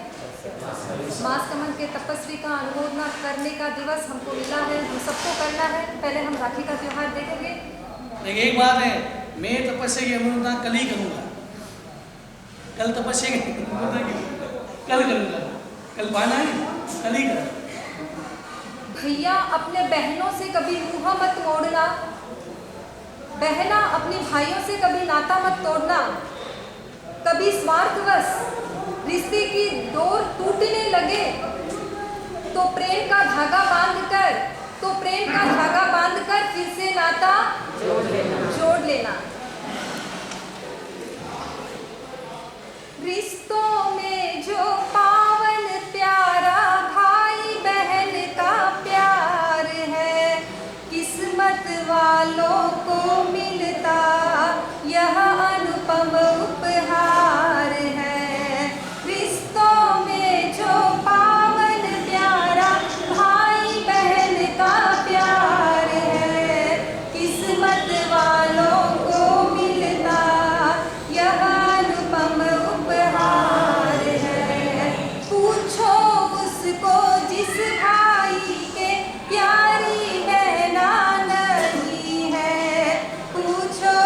मास कमन के तपस्वी का अनुमोदना करने का दिवस हमको मिला है, हम सबको करना है। पहले हम राखी का त्योहार देखेंगे। लेकिन एक बात है, मैं तपस्या की अनुमोदना कल ही करूँगा, कल तपस्या की कल करूँगा, कल पाना है, कल ही करूँगा। भैया अपने बहनों से कभी मुँह मत मोड़ना, बहना अपने भाइयों से कभी नाता मत तोड़ना। कभी स्वार्थवश रिश्ते की डोर टूटने लगे तो प्रेम का धागा बांधकर फिर से नाता जोड़ लेना। रिश्तों में जो पावन प्यारा भाई बहन का प्यार है, किस्मत वालों को मिलता यह अनुपम उपहार है। रिश्तों में जो पावन प्यारा भाई बहन का प्यार है, किस्मत वालों को मिलता यह अनुपम उपहार है। पूछो उसको जिस भाई के प्यारी बहना नहीं है, पूछो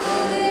तूने